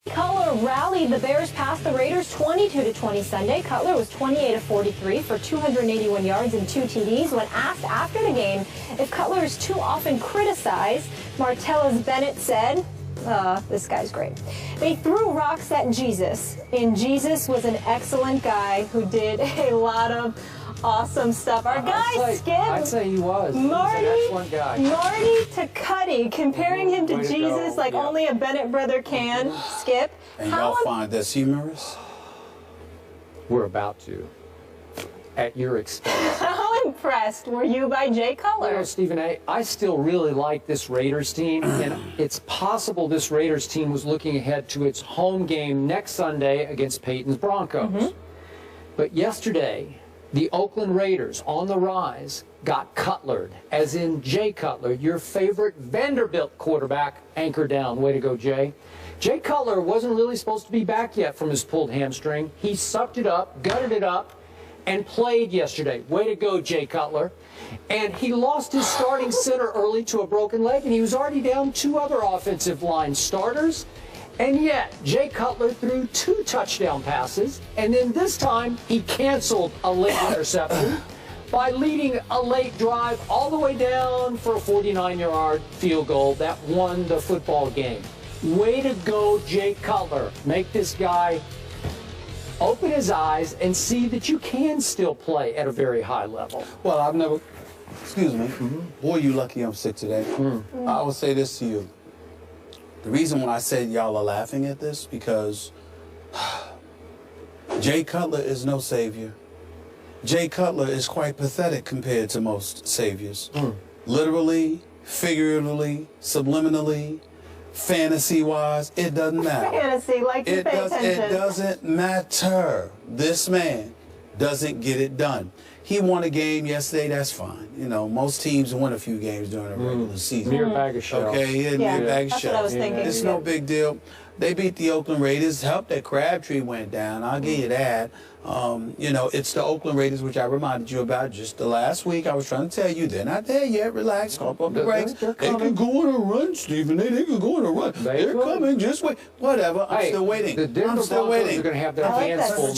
Cutler rallied the Bears past the Raiders 22-20 Sunday. Cutler was 28 of 43 for 281 yards and 2 TDs. When asked after the game if Cutler is too often criticized, Martellus Bennett said, this guy's great. They threw rocks at Jesus, and Jesus was an excellent guy who did a lot of awesome stuff. Our guy, Skip. I'd say he was. Marty, He's an excellent guy. Marty to Cuddy, comparing him to Jesus like only a Bennett brother can. Skip. And y'all find this humorous? We're about to. At your expense. How impressed were you by Jay Cutler? You know, Stephen A., I still really like this Raiders team, and it's possible this Raiders team was looking ahead to its home game next Sunday against Peyton's Broncos. But yesterday, the Oakland Raiders, on the rise, got Cutlered, as in Jay Cutler, your favorite Vanderbilt quarterback, anchor down. Way to go, Jay. Jay Cutler wasn't really supposed to be back yet from his pulled hamstring. He sucked it up, gutted it up, and played yesterday. Way to go, Jay Cutler. And he lost his starting center early to a broken leg, and he was already down 2 other offensive line starters. And yet, Jay Cutler threw 2 touchdown passes, and then this time he canceled a late interception by leading a late drive all the way down for a 49-yard field goal that won the football game. Way to go, Jay Cutler. Make this guy open his eyes and see that you can still play at a very high level. Well, I've never, excuse me, boy, you lucky I'm sick today. I will say this to you. The reason why I said y'all are laughing at this, because Jay Cutler is no savior. Jay Cutler is quite pathetic compared to most saviors. Literally, figuratively, subliminally, fantasy-wise, it doesn't matter. Fantasy, like you pay attention. It doesn't matter. This man doesn't get it done. He won a game yesterday, that's fine. You know, most teams win a few games during a regular season. Mere bag of shells. Okay, mere bag of that's shells. what I was thinking. It's no big deal. They beat the Oakland Raiders. Helped that Crabtree went down. I'll give you that. You know, it's the Oakland Raiders, which I reminded you about just the last week. I was trying to tell you, they're not there yet. Relax. Pump up the brakes. They can go on a run, Stephen. They can go on a run. They're coming. Just wait. Whatever. I'm still waiting. I'm still waiting. Are going to have their hands full.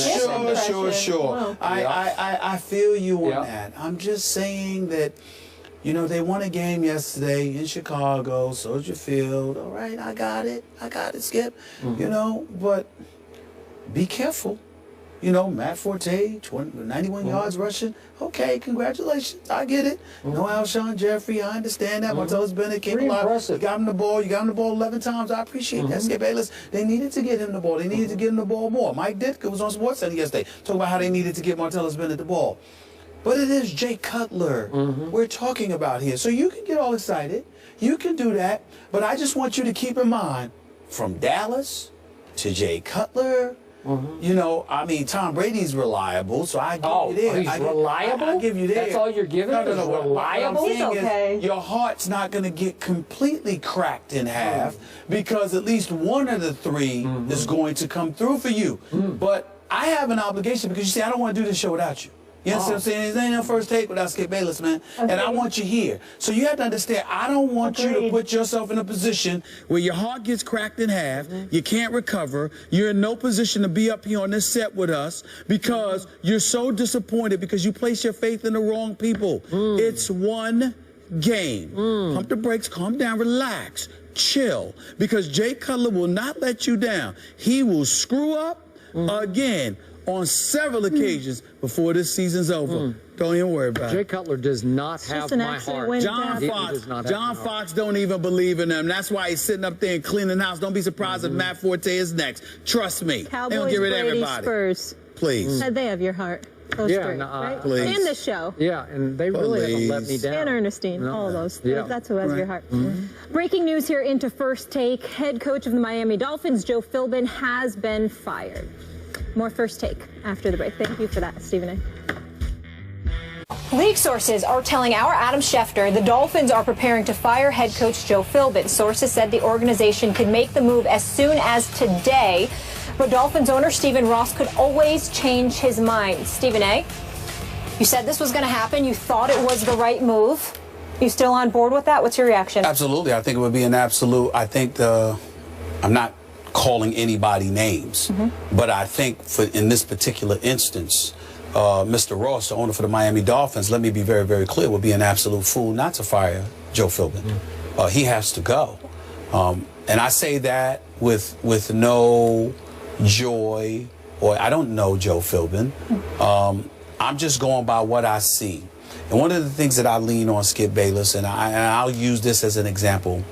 Sure. Wow. I feel you on that. I'm just saying that, you know, they won a game yesterday in Chicago, Soldier Field. All right, I got it, Skip. You know, but be careful. You know, Matt Forte, 91 yards rushing. Okay, congratulations. I get it. No Alshon Jeffrey, I understand that. Martellus Bennett came alive. You got him the ball. You got him the ball 11 times. I appreciate that. Skip Bayless, they needed to get him the ball. They needed to get him the ball more. Mike Ditka was on SportsCenter yesterday talking about how they needed to get Martellus Bennett the ball. But it is Jay Cutler we're talking about here. So you can get all excited. You can do that. But I just want you to keep in mind, from Dallas to Jay Cutler, you know, I mean, Tom Brady's reliable, so I give you there. He's reliable? I give you there. That's all you're giving? No, reliable? He's okay. Your heart's not going to get completely cracked in half because at least one of the 3 is going to come through for you. But I have an obligation because, you see, I don't want to do this show without you. You understand what I'm saying? This ain't no first take without Skip Bayless, man. And I want you here. So you have to understand, I don't want you to put yourself in a position where your heart gets cracked in half, you can't recover, you're in no position to be up here on this set with us because you're so disappointed because you place your faith in the wrong people. It's one game. Pump the brakes, calm down, relax, chill, because Jay Cutler will not let you down. He will screw up again on several occasions before this season's over. Don't even worry about it. Jay Cutler does not have my heart. John Fox don't even believe in him. That's why he's sitting up there and cleaning house. Don't be surprised if Matt Forte is next. Trust me. Cowboys, they don't get rid of Brady, everybody. Spurs. Please. They have your heart. Those 3, right? please. And the show. Yeah, and they really haven't let me down. And Ernestine, all those. Yeah. That's who has your heart. Breaking news here into First Take. Head coach of the Miami Dolphins, Joe Philbin, has been fired. More First Take after the break. Thank you for that, Stephen A. League sources are telling our Adam Schefter the Dolphins are preparing to fire head coach Joe Philbin. Sources said the organization could make the move as soon as today, but Dolphins owner Stephen Ross could always change his mind. Stephen A., you said this was going to happen. You thought it was the right move. You still on board with that? What's your reaction? Absolutely. I think it would be an absolute. I think I'm not calling anybody names. But I think in this particular instance, Mr. Ross, the owner for the Miami Dolphins, let me be very, very clear, would be an absolute fool not to fire Joe Philbin. He has to go. And I say that with no joy, or I don't know Joe Philbin. I'm just going by what I see. And one of the things that I lean on, Skip Bayless, and I'll use this as an example,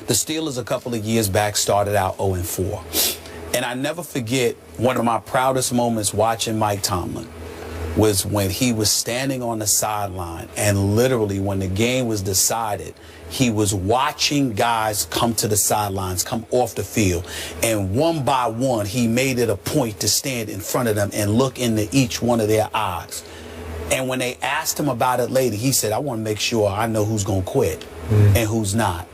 the Steelers a couple of years back started out 0-4. And I never forget one of my proudest moments watching Mike Tomlin was when he was standing on the sideline, and literally when the game was decided, he was watching guys come to the sidelines, come off the field, and one by one he made it a point to stand in front of them and look into each one of their eyes. And when they asked him about it later, he said, I want to make sure I know who's going to quit and who's not.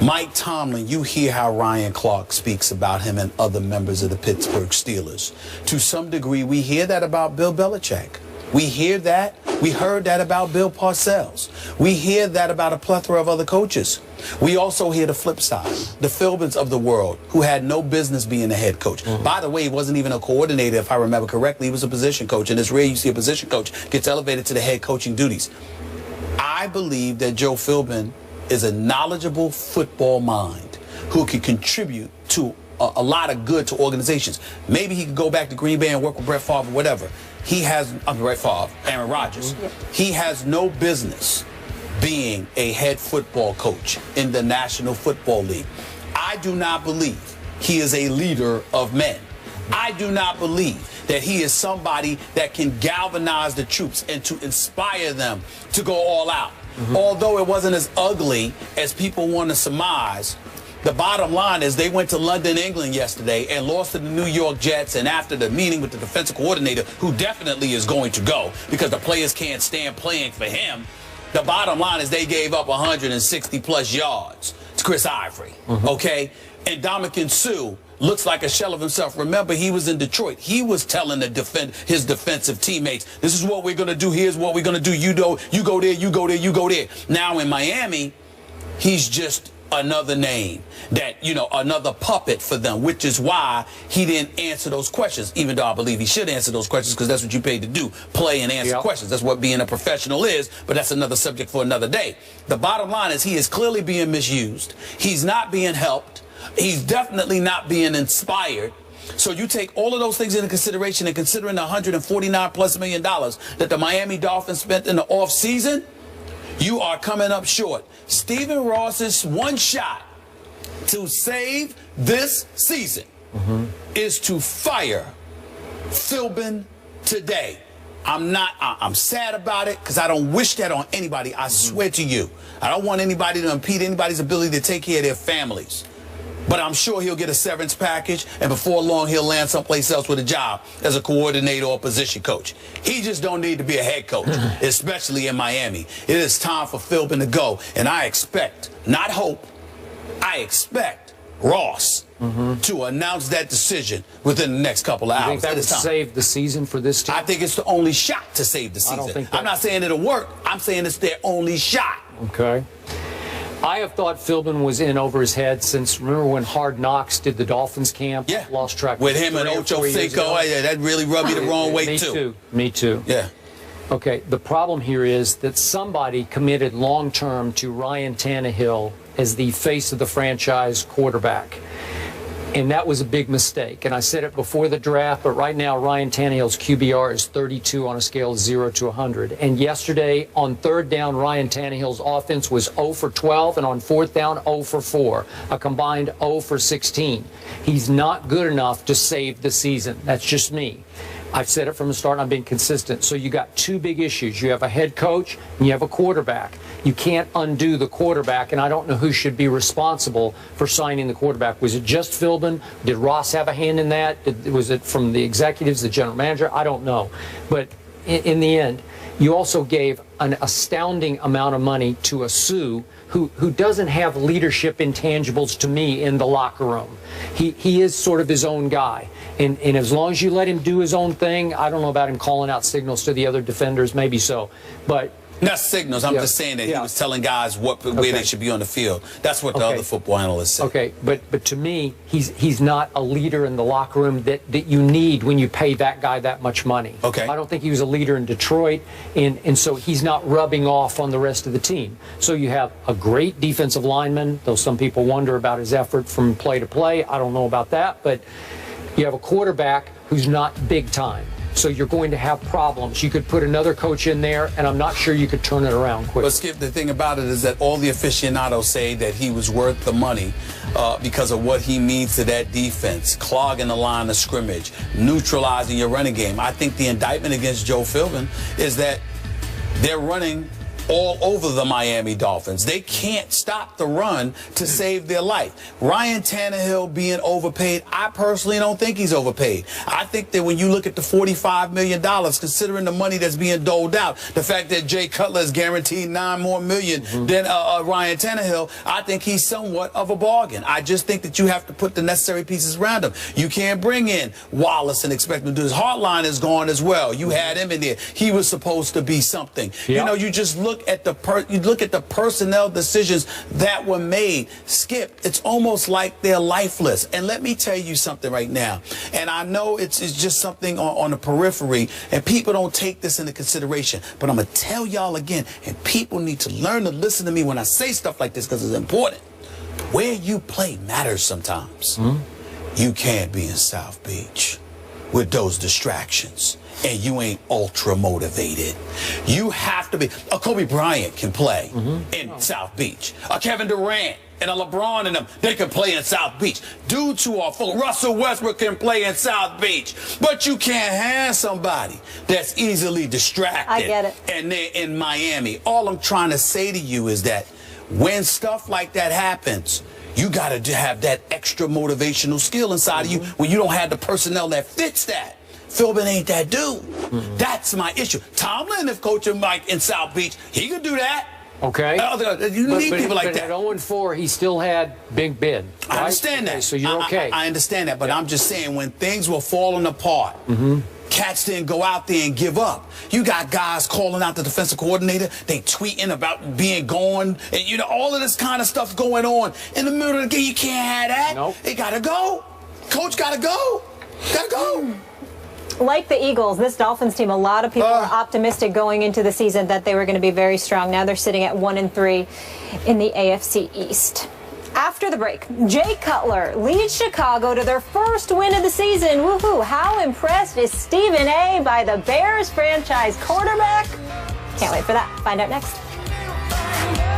Mike Tomlin, you hear how Ryan Clark speaks about him and other members of the Pittsburgh Steelers. To some degree, we hear that about Bill Belichick. We hear that. We heard that about Bill Parcells. We hear that about a plethora of other coaches. We also hear the flip side, the Philbins of the world, who had no business being a head coach. By the way, he wasn't even a coordinator, if I remember correctly. He was a position coach, and it's rare you see a position coach gets elevated to the head coaching duties. I believe that Joe Philbin is a knowledgeable football mind who can contribute to a lot of good to organizations. Maybe he could go back to Green Bay and work with Brett Favre or whatever. He has, Brett Favre, Aaron Rodgers. He has no business being a head football coach in the National Football League. I do not believe he is a leader of men. I do not believe that he is somebody that can galvanize the troops and to inspire them to go all out. Although it wasn't as ugly as people want to surmise, the bottom line is they went to London, England yesterday and lost to the New York Jets, and after the meeting with the defensive coordinator, who definitely is going to go because the players can't stand playing for him, the bottom line is they gave up 160-plus yards to Chris Ivory, okay? And Ndamukong Suh looks like a shell of himself. Remember, he was in Detroit. He was telling his defensive teammates, this is what we're going to do. Here's what we're going to do. You go there, you go there, you go there. Now in Miami, he's just another name that, you know, another puppet for them, which is why he didn't answer those questions, even though I believe he should answer those questions because that's what you paid to do, play and answer questions. That's what being a professional is, but that's another subject for another day. The bottom line is he is clearly being misused. He's not being helped. He's definitely not being inspired. So you take all of those things into consideration, and considering the $149+ million that the Miami Dolphins spent in the offseason, you are coming up short. Stephen Ross's one shot to save this season is to fire Philbin today. I'm sad about it because I don't wish that on anybody. I swear to you. I don't want anybody to impede anybody's ability to take care of their families. But I'm sure he'll get a severance package, and before long he'll land someplace else with a job as a coordinator or position coach. He just don't need to be a head coach, especially in Miami. It is time for Philbin to go, and I expect, not hope, I expect Ross to announce that decision within the next couple of hours. You think that would save the season for this team? I think it's the only shot to save the season. I don't think I'm not saying it'll work. I'm saying it's their only shot. Okay. I have thought Philbin was in over his head since, remember when Hard Knocks did the Dolphins camp? Yeah. Lost track. With him and Ocho Cinco. Yeah, that really rubbed me the wrong way, too. Me too. Yeah. Okay, the problem here is that somebody committed long-term to Ryan Tannehill as the face of the franchise quarterback. And that was a big mistake. And I said it before the draft, but right now Ryan Tannehill's QBR is 32 on a scale of 0 to 100. And yesterday, on third down, Ryan Tannehill's offense was 0 for 12, and on fourth down, 0 for 4, a combined 0 for 16. He's not good enough to save the season. That's just me. I've said it from the start, and I've been consistent. So you got two big issues. You have a head coach, and you have a quarterback. You can't undo the quarterback, and I don't know who should be responsible for signing the quarterback. Was it just Philbin? Did Ross have a hand in that? Was it from the executives, the general manager? I don't know. But in the end, you also gave an astounding amount of money to a Suh who doesn't have leadership intangibles to me in the locker room. He is sort of his own guy. And as long as you let him do his own thing, I don't know about him calling out signals to the other defenders, maybe so. But Not signals. I'm just saying that he was telling guys where they should be on the field. That's what the other football analysts say. Okay, but to me, he's not a leader in the locker room that you need when you pay that guy that much money. Okay. I don't think he was a leader in Detroit, and so he's not rubbing off on the rest of the team. So you have a great defensive lineman, though some people wonder about his effort from play to play. I don't know about that, but you have a quarterback who's not big time. So you're going to have problems. You could put another coach in there, and I'm not sure you could turn it around quickly. But Skip, the thing about it is that all the aficionados say that he was worth the money because of what he means to that defense, clogging the line of scrimmage, neutralizing your running game. I think the indictment against Joe Philbin is that they're running all over the Miami Dolphins. They can't stop the run to save their life. Ryan Tannehill being overpaid, I personally don't think he's overpaid. I think that when you look at the $45 million, considering the money that's being doled out, the fact that Jay Cutler is guaranteed $9 more million than Ryan Tannehill, I think he's somewhat of a bargain. I just think that you have to put the necessary pieces around him. You can't bring in Wallace and expect him to do this. Hartline is gone as well. You had him in there. He was supposed to be something. Yep. You know, you just look at the personnel decisions that were made. Skip, it's almost like they're lifeless. And let me tell you something right now. And I know it's just something on the periphery, and people don't take this into consideration. But I'm going to tell y'all again, and people need to learn to listen to me when I say stuff like this because it's important. Where you play matters sometimes. You can't be in South Beach with those distractions, and you ain't ultra motivated. You have to be. A Kobe Bryant can play in South Beach. A Kevin Durant and a LeBron and them, they can play in South Beach. Dudes who are full. Russell Westbrook can play in South Beach. But you can't have somebody that's easily distracted. I get it. And they're in Miami. All I'm trying to say to you is that when stuff like that happens, you got to have that extra motivational skill inside of you when you don't have the personnel that fits that. Philbin ain't that dude. That's my issue. Tomlin, if coaching Mike in South Beach, he could do that. Okay. You need people like that. But at 0-4, he still had Big Ben. Right? I understand that. Okay, so you're okay. I understand that, but I'm just saying when things were falling apart, cats didn't go out there and give up. You got guys calling out the defensive coordinator. They tweeting about being gone. And, you know, all of this kind of stuff going on. In the middle of the game, you can't have that. Nope. They got to go. Coach got to go. Got to go. Like the Eagles, this Dolphins team, a lot of people were optimistic going into the season that they were going to be very strong. Now they're sitting at 1-3 in the AFC East. After the break, Jay Cutler leads Chicago to their first win of the season. Woohoo! How impressed is Stephen A. by the Bears franchise quarterback? Can't wait for that. Find out next.